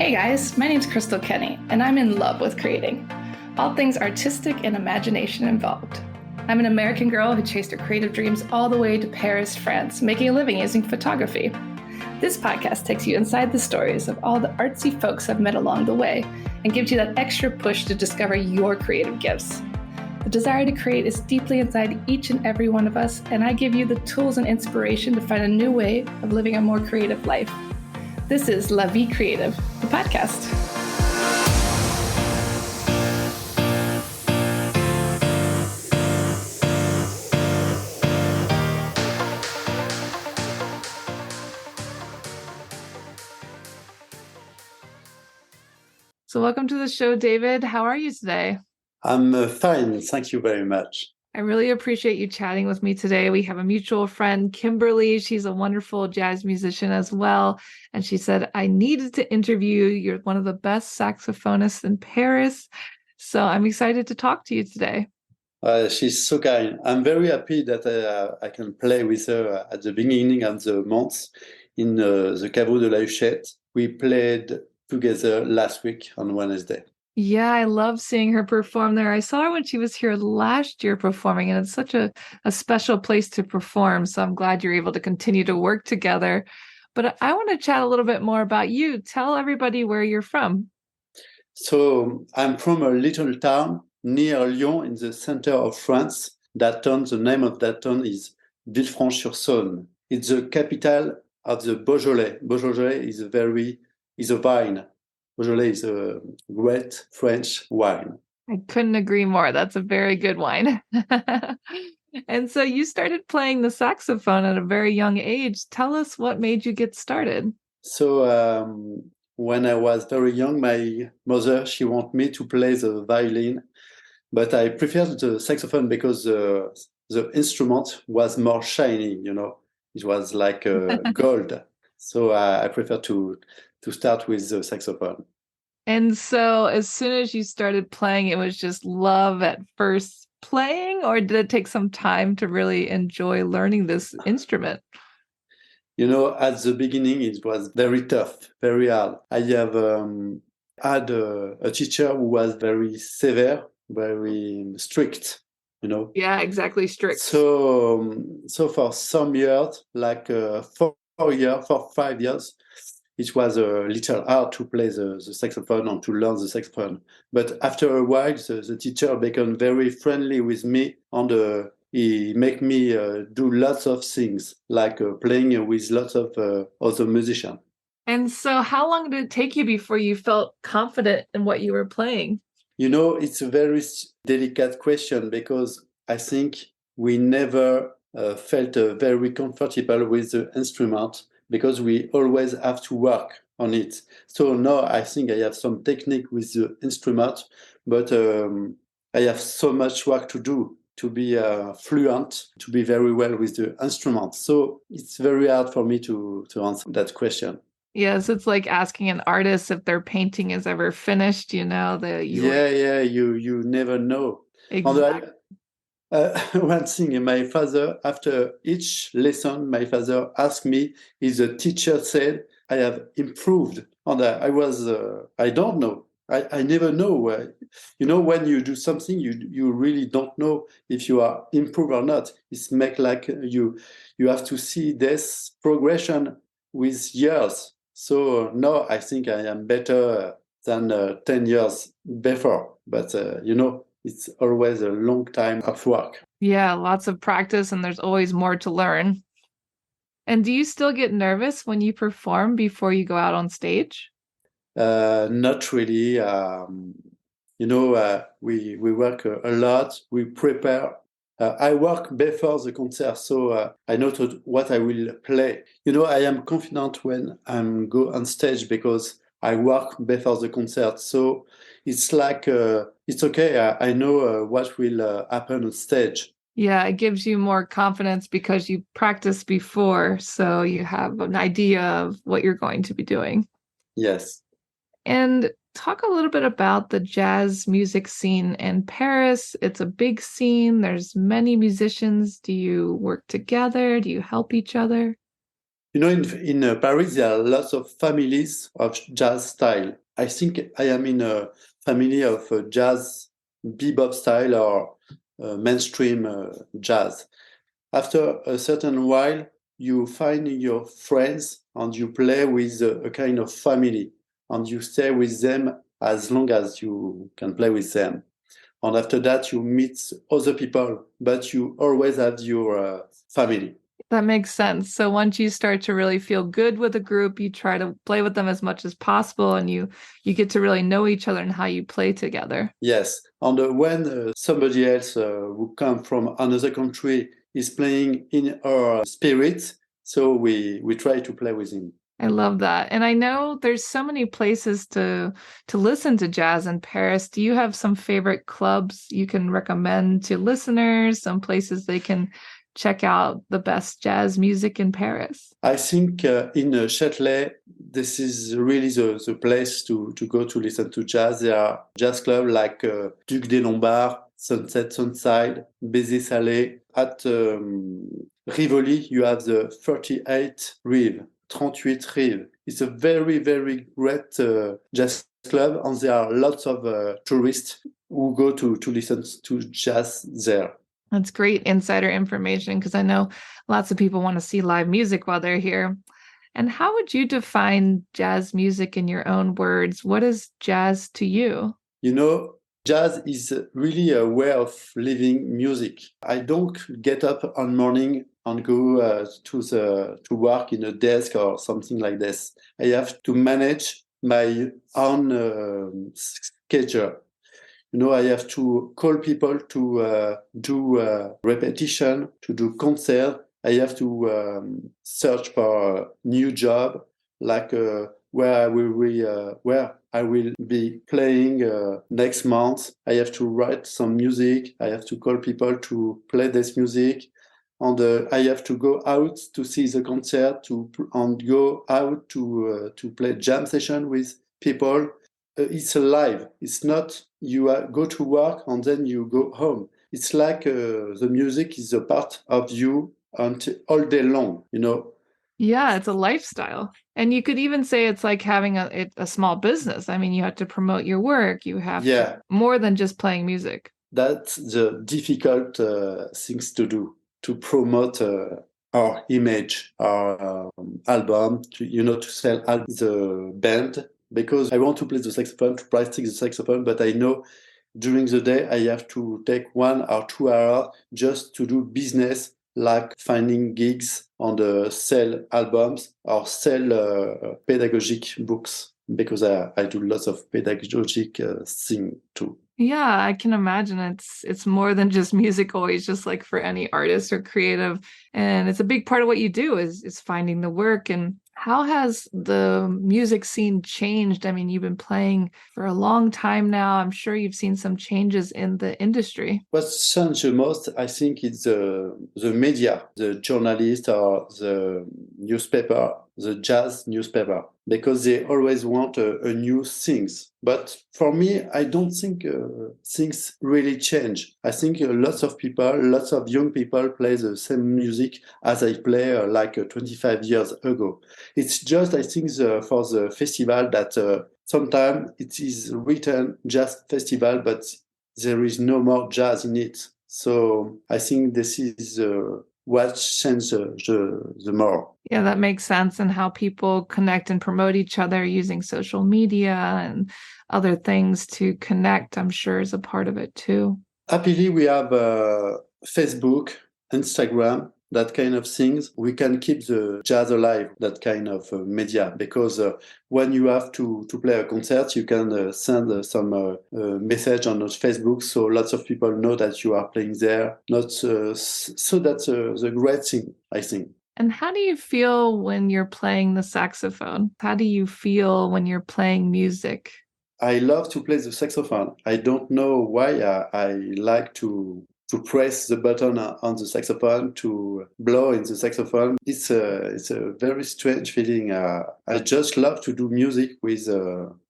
Hey guys, my name's Crystal Kenny, and I'm in love with creating. All things artistic and imagination involved. I'm an American girl who chased her creative dreams all the way to Paris, France, making a living using photography. This podcast takes you inside the stories of all the artsy folks I've met along the way and gives you that extra push to discover your creative gifts. The desire to create is deeply inside each and every one of us, and I give you the tools and inspiration to find a new way of living a more creative life. This is La Vie Creative, the podcast. So welcome to the show, David. How are you today? I'm fine. Thank you very much. I really appreciate you chatting with me today. We have a mutual friend, Kimberly. She's a wonderful jazz musician as well. And she said, I needed to interview you. You're one of the best saxophonists in Paris. So I'm excited to talk to you today. She's so kind. I'm very happy that I can play with her at the beginning of the month in the Caveau de la Huchette. We played together last week on Wednesday. Yeah, I love seeing her perform there. I saw her when she was here last year performing, and it's such a special place to perform. So I'm glad you're able to continue to work together. But I want to chat a little bit more about you. Tell everybody where you're from. So I'm from a little town near Lyon in the center of France. That town, the name of that town is Villefranche-sur-Saône. It's the capital of the Beaujolais. Beaujolais is a vine. Beaujolais is a great French wine. I couldn't agree more. That's a very good wine. And so you started playing the saxophone at a very young age. Tell us what made you get started. So when I was very young, my mother, she wanted me to play the violin, but I preferred the saxophone because the instrument was more shiny, It was like gold. So I prefer to start with the saxophone. And so as soon as you started playing, it was just love at first playing, or did it take some time to really enjoy learning this instrument? At the beginning, it was very tough, very hard. I have had a teacher who was very severe, very strict, Yeah, exactly, strict. So for some years, like 5 years, it was a little hard to play the saxophone and to learn the saxophone. But after a while, the teacher became very friendly with me, and he made me do lots of things, like playing with lots of other musicians. And so how long did it take you before you felt confident in what you were playing? It's a very delicate question because I think we never felt very comfortable with the instrument because we always have to work on it. So now I think I have some technique with the instrument, but I have so much work to do to be fluent, to be very well with the instrument. So it's very hard for me to answer that question. Yes, it's like asking an artist if their painting is ever finished, you never know. Exactly. One thing, my father, after each lesson, my father asked me if the teacher said I have improved. And I don't know. I never know. When you do something, you really don't know if you are improved or not. It's make like you have to see this progression with years. So now I think I am better than 10 years before. But, it's always a long time of work. Yeah, lots of practice, and there's always more to learn. And do you still get nervous when you perform before you go out on stage? Not really. We work a lot. We prepare. I work before the concert, so I know what I will play. I am confident when I go on stage because I work before the concert. So it's like, it's okay. I know what will happen on stage. Yeah, it gives you more confidence because you practiced before, so you have an idea of what you're going to be doing. Yes. And talk a little bit about the jazz music scene in Paris. It's a big scene. There's many musicians. Do you work together? Do you help each other? In Paris, there are lots of families of jazz style. I think I am in a family of jazz bebop style or mainstream jazz. After a certain while, you find your friends and you play with a kind of family and you stay with them as long as you can play with them. And after that, you meet other people, but you always have your family. That makes sense. So once you start to really feel good with a group, you try to play with them as much as possible, and you get to really know each other and how you play together. Yes. And when somebody else who come from another country is playing in our spirit, so we try to play with him. I love that. And I know there's so many places to listen to jazz in Paris. Do you have some favorite clubs you can recommend to listeners, some places they can check out the best jazz music in Paris? I think in Châtelet, this is really the place to go to listen to jazz. There are jazz clubs like Duc des Lombards, Sunset Sunside, Baiser Salé. At Rivoli, you have the 38 Rive. 38 Rive. It's a very, very great jazz club, and there are lots of tourists who go to listen to jazz there. That's great insider information because I know lots of people want to see live music while they're here. And how would you define jazz music in your own words? What is jazz to you? Jazz is really a way of living music. I don't get up on morning and go to work in a desk or something like this. I have to manage my own schedule. I have to call people to do repetition, to do concert. I have to search for a new job, like where I will be playing next month. I have to write some music. I have to call people to play this music. And I have to go out to see the concert and go out to play jam session with people. It's alive. It's not you go to work and then you go home. It's like the music is a part of you all day long, Yeah, it's a lifestyle. And you could even say it's like having a small business. I mean, you have to promote your work. You have to, more than just playing music. That's the difficult things to do, to promote our image, our album, to sell the band. Because I want to play the saxophone, to practice the saxophone, but I know during the day I have to take 1 or 2 hours just to do business, like finding gigs and sell albums or sell pedagogic books, because I do lots of pedagogic thing too. Yeah, I can imagine it's more than just music always, just like for any artist or creative. And it's a big part of what you do is finding the work. And how has the music scene changed? I mean, you've been playing for a long time now. I'm sure you've seen some changes in the industry. What's changed the most, I think, is the media, the journalist or the newspaper, the jazz newspaper, because they always want a new things. But for me, I don't think things really change. I think lots of young people play the same music as I play 25 years ago. It's just, I think, for the festival that sometimes it is written jazz festival, but there is no more jazz in it. So I think this is what changed the more. Yeah, that makes sense. And how people connect and promote each other using social media and other things to connect, I'm sure, is a part of it too. Happily, we have Facebook, Instagram, that kind of things. We can keep the jazz alive, that kind of media, because when you have to play a concert, you can send some message on Facebook, so lots of people know that you are playing there. So that's the great thing, I think. And how do you feel when you're playing the saxophone? How do you feel when you're playing music? I love to play the saxophone. I don't know why I like to press the button on the saxophone, to blow in the saxophone. It's a very strange feeling. I just love to do music with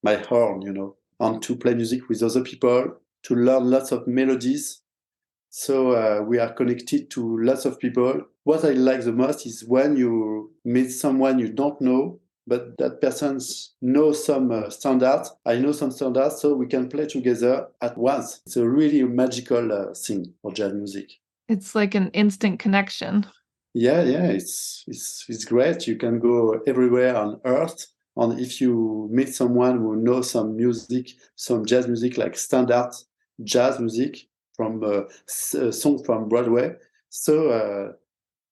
my horn, and to play music with other people, to learn lots of melodies. So we are connected to lots of people what I like the most is when you meet someone you don't know, but that person knows some standards. I know some standards, so we can play together at once. It's a really magical thing for jazz music. It's like an instant connection. Yeah, it's great. You can go everywhere on earth. And if you meet someone who knows some music, some jazz music, like standard jazz music from song from Broadway, so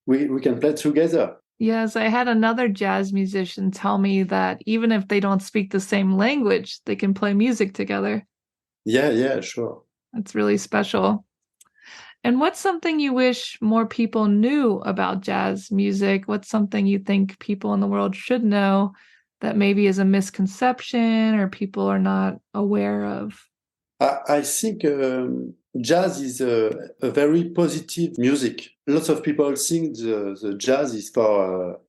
we can play together. Yes, I had another jazz musician tell me that even if they don't speak the same language, they can play music together. Yeah, sure. That's really special. And what's something you wish more people knew about jazz music? What's something you think people in the world should know that maybe is a misconception or people are not aware of? I think jazz is a very positive music. Lots of people think the jazz is for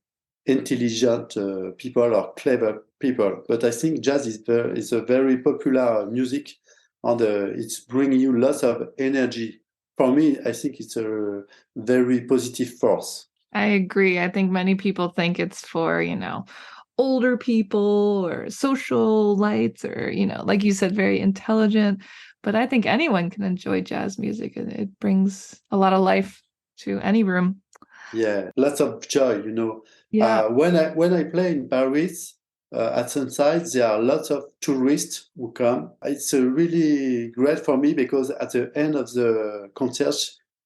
intelligent people or clever people, but I think jazz is a very popular music, and it's bringing you lots of energy. For me, I think it's a very positive force. I agree. I think many people think it's for, older people or socialites or, like you said, very intelligent. But I think anyone can enjoy jazz music. It brings a lot of life to any room. Yeah, lots of joy, Yeah. When I play in Paris at Sunside, there are lots of tourists who come. It's really great for me because at the end of the concert,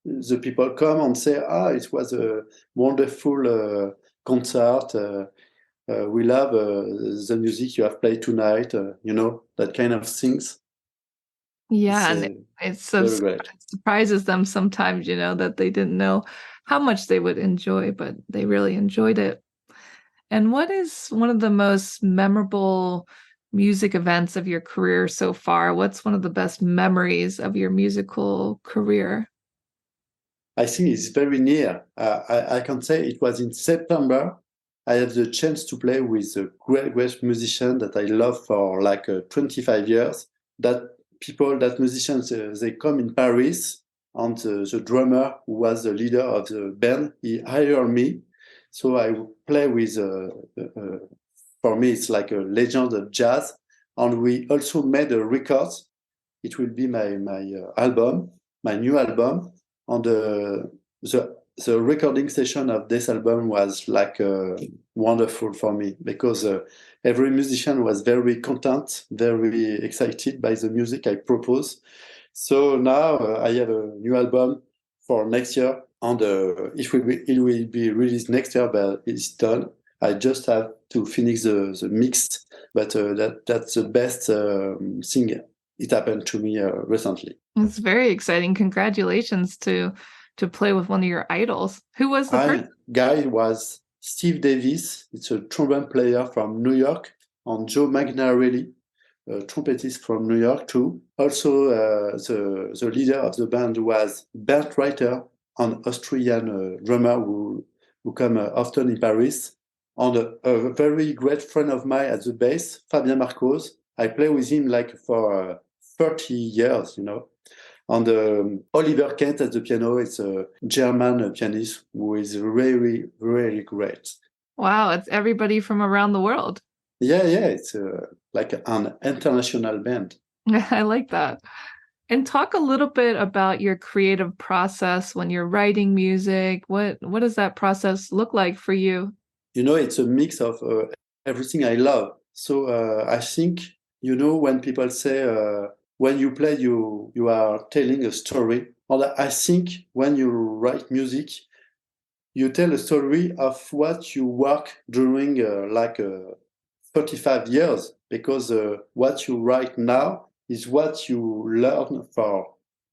the people come and say, it was a wonderful concert. We love the music you have played tonight, that kind of things. Yeah. It's And it's so very great. it surprises them sometimes, that they didn't know how much they would enjoy, but they really enjoyed it. And what is one of the most memorable music events of your career so far? What's one of the best memories of your musical career? I think it's very near. I can say it was in September. I had the chance to play with a great musician that I love for like 25 years. That musicians, they come in Paris, and the drummer who was the leader of the band, he hired me. So I play with, for me, it's like a legend of jazz. And we also made a record. It will be my album, my new album. And the recording session of this album was like wonderful for me because every musician was very content, very excited by the music I propose. So now I have a new album for next year, and it will be released next year, but it's done. I just have to finish the mix, but that's the best thing. It happened to me recently. It's very exciting. Congratulations to play with one of your idols. Who was the person? Guy was Steve Davis. It's a trombone player from New York, and Joe Magnarelli, a trumpetist from New York too. Also, the leader of the band was Bert Reiter, an Austrian drummer who come often in Paris, and a very great friend of mine at the bass, Fabien Marcos. I play with him like for 30 years, And Oliver Kent at the piano is a German pianist who is really, really great. Wow, it's everybody from around the world. Yeah, it's like an international band. I like that. And talk a little bit about your creative process when you're writing music. What does that process look like for you? It's a mix of everything I love. So I think, when people say, when you play, you are telling a story. And I think when you write music, you tell a story of what you work during 35 years, because what you write now is what you learn for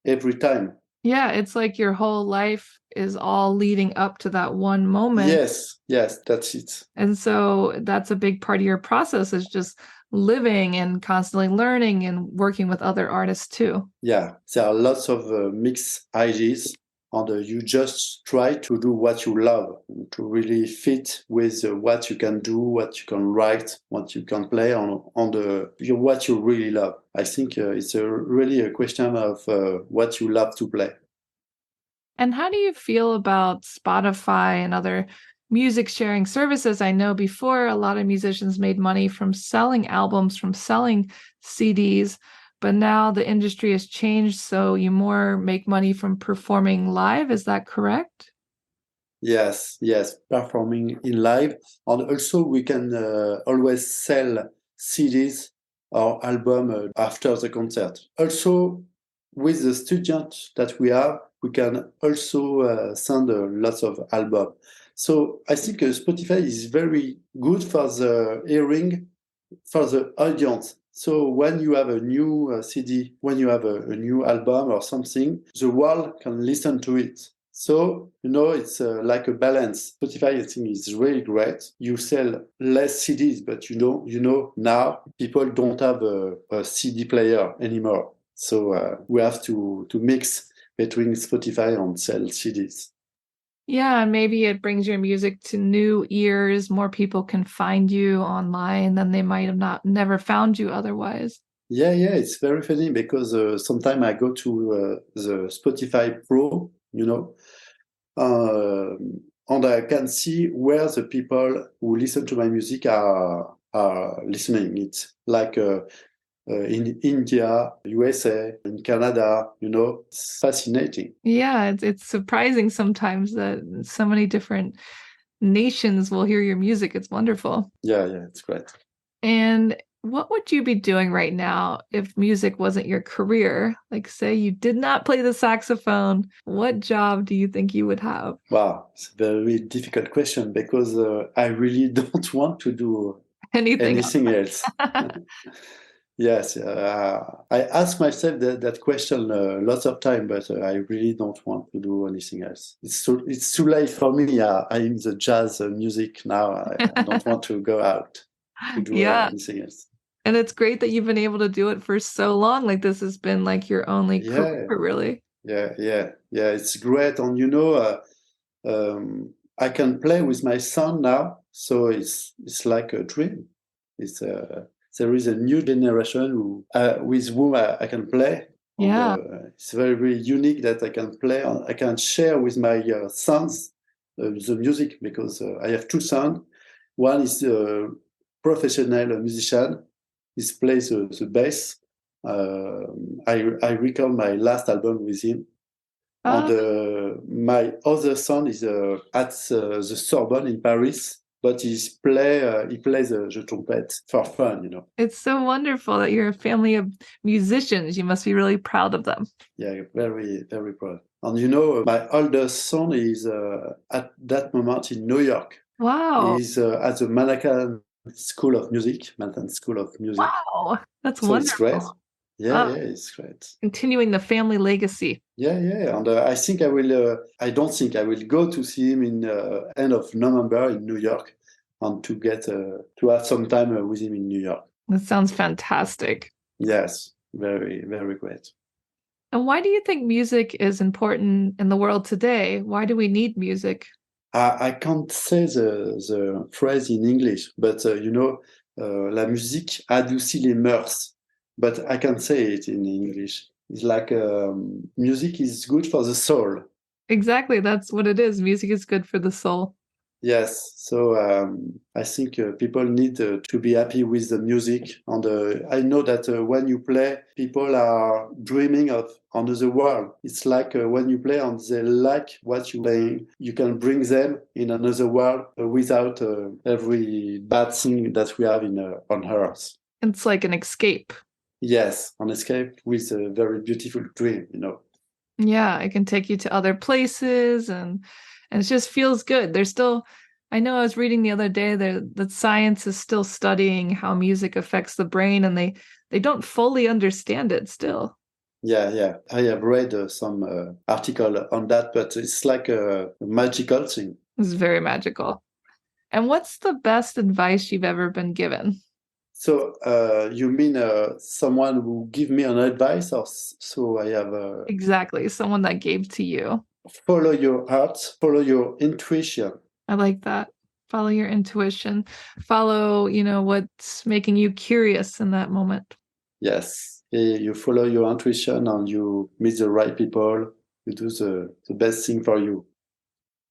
every time. Yeah, it's like your whole life is all leading up to that one moment. Yes, that's it. And so that's a big part of your process is just living and constantly learning and working with other artists too. Yeah, there are lots of mixed ideas, and you just try to do what you love, to really fit with what you can do, what you can write, what you can play on what you really love. I think it's really a question of what you love to play. And how do you feel about Spotify and other music sharing services? I know before a lot of musicians made money from selling albums, from selling CDs, but now the industry has changed, so you more make money from performing live. Is that correct? Yes, yes, performing in live. And also we can always sell CDs or album after the concert. Also, with the student that we have, we can also send lots of album. So I think Spotify is very good for the hearing, for the audience. So when you have a new CD, when you have a new album or something, the world can listen to it. So, it's like a balance. Spotify, I think, is really great. You sell less CDs, but now people don't have a CD player anymore. So we have to mix between Spotify and sell CDs. Yeah, and maybe it brings your music to new ears. More people can find you online than they might have not never found you otherwise. Yeah, it's very funny because sometimes I go to the Spotify Pro, uh, and I can see where the people who listen to my music are listening. It's like in India, USA, in Canada, it's fascinating. Yeah, it's surprising sometimes that so many different nations will hear your music. It's wonderful. Yeah, it's great. And what would you be doing right now if music wasn't your career? Like, say you did not play the saxophone, what job do you think you would have? Wow, it's a very difficult question because I really don't want to do Anything anything else. else? Yes, I ask myself that question lots of time, but I really don't want to do anything else. It's too late for me. I'm in the jazz music now. I don't want to go out to do Yeah. anything else. And it's great that you've been able to do it for so long. Like this has been like your only career, Yeah, really. yeah. It's great, and I can play with my son now, so it's like a dream. It's there is a new generation with whom I can play, and Yeah. it's very, very unique that I can play. I can share with my sons the music because I have two sons. One is a professional musician. He plays the bass. I record my last album with him. And Uh, my other son is at the Sorbonne in Paris, but he plays the trumpet for fun. it's so wonderful that you're a family of musicians. You must be really proud of them. Yeah, very, very proud. And my oldest son is at that moment in New York. Wow. He's at the Manhattan School of Music, Manhattan School of Music. Wow. That's So it's great. wonderful. Yeah, Uh, it's great. continuing the family legacy. Yeah. And I think I will. I don't think I will go to see him in end of November in New York, and to get to have some time with him in New York. That sounds fantastic. Yes, very, very great. And why do you think music is important in the world today? Why do we need music? I can't say the phrase in English, but la musique adoucit les mœurs. But I can say it in English. It's like music is good for the soul. Exactly. That's what it is. Music is good for the soul. Yes, so I think people need to be happy with the music. And I know that when you play, people are dreaming of another world. It's like when you play and they like what you're playing, you can bring them in another world without every bad thing that we have on Earth. It's like an escape. Yes, an escape with a very beautiful dream. Yeah, it can take you to other places and it just feels good. There's still, I know I was reading the other day that science is still studying how music affects the brain and they don't fully understand it still. Yeah. I have read some article on that, but it's like a magical thing. It's very magical. And what's the best advice you've ever been given? So you mean someone who give me an advice, or so I have Exactly, someone that gave to you. follow your heart, follow your intuition. I like that. Follow your intuition. Follow, what's making you curious in that moment. Yes, you follow your intuition and you meet the right people. you do the best thing for you.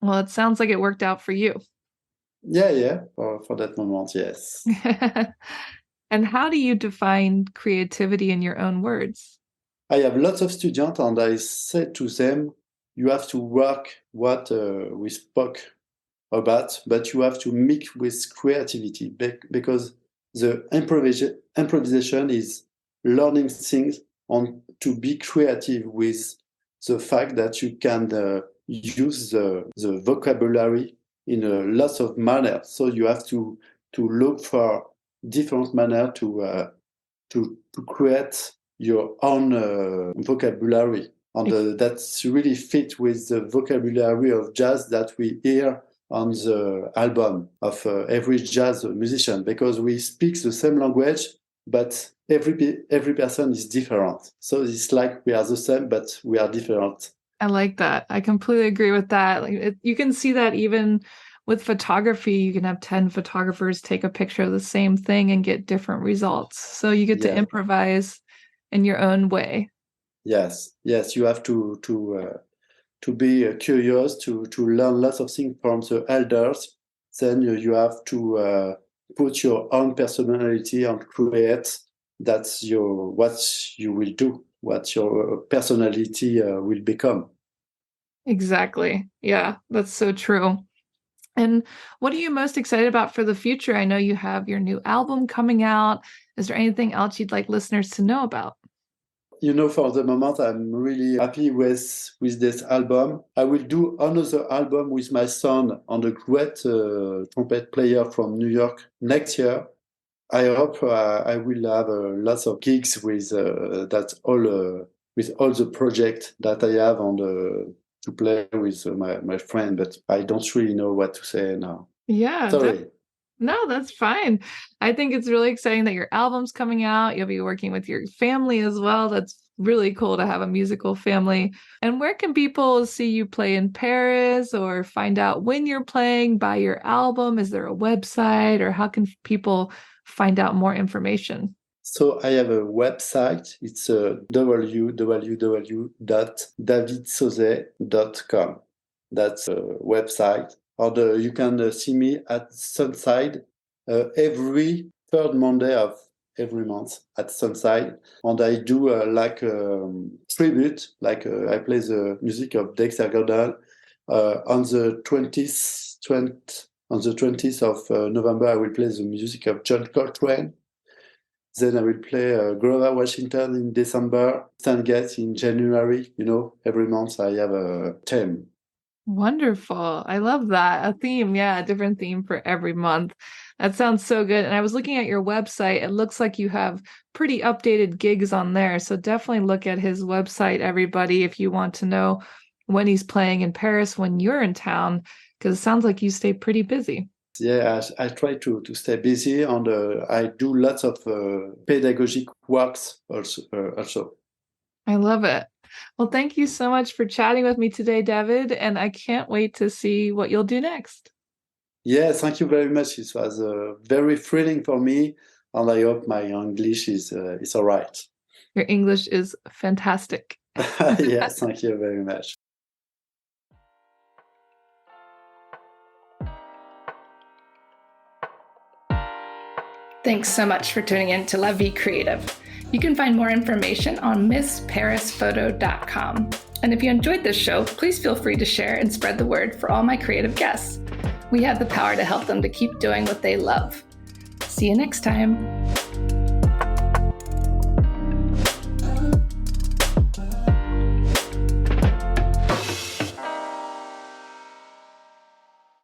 Well, it sounds like it worked out for you. Yeah, for that moment, yes. And how do you define creativity in your own words? I have lots of students, and I said to them, you have to work what we spoke about, but you have to mix with creativity, because the improvisation is learning things and to be creative with the fact that you can use the vocabulary in a lot of manners. So you have to look for different manner to create your own vocabulary. And that's really fit with the vocabulary of jazz that we hear on the album of every jazz musician, because we speak the same language, but every person is different. So it's like we are the same, but we are different. I like that. I completely agree with that. Like you can see that even with photography. You can have 10 photographers take a picture of the same thing and get different results. So you get to improvise in your own way. Yes, you have to be curious, to learn lots of things from the elders. Then you have to put your own personality and create. That's what you will do, what your personality will become. Exactly. Yeah, that's so true. And what are you most excited about for the future? I know you have your new album coming out. Is there anything else you'd like listeners to know about? For the moment, I'm really happy with this album. I will do another album with my son and a great trumpet player from New York next year. I hope I will have lots of gigs with with all the projects that I have to play with my friend, but I don't really know what to say now. Yeah. Sorry. No, that's fine. I think it's really exciting that your album's coming out. You'll be working with your family as well. That's really cool to have a musical family. And where can people see you play in Paris or find out when you're playing, buy your album? Is there a website, or how can people find out more information? So I have a website. It's www.davidsauzay.com. That's a website. Or you can see me at Sunside every third Monday of every month at Sunside. And I do tribute, I play the music of Dexter Gordon on the 20th of November. I will play the music of John Coltrane. Then I will play Grover Washington in December, Stan Getz in January. Every month I have a theme. Wonderful. I love that. A theme. Yeah, a different theme for every month. That sounds so good. And I was looking at your website. It looks like you have pretty updated gigs on there. So definitely look at his website, everybody, if you want to know when he's playing in Paris, when you're in town, because it sounds like you stay pretty busy. Yeah, I try to stay busy, and I do lots of pedagogic works also. I love it. Well, thank you so much for chatting with me today, David, and I can't wait to see what you'll do next. Yeah, thank you very much. It was very thrilling for me, and I hope my English is all right. Your English is fantastic. Yes, thank you very much. Thanks so much for tuning in to La Vie Creative. You can find more information on MissParisPhoto.com. And if you enjoyed this show, please feel free to share and spread the word for all my creative guests. We have the power to help them to keep doing what they love. See you next time.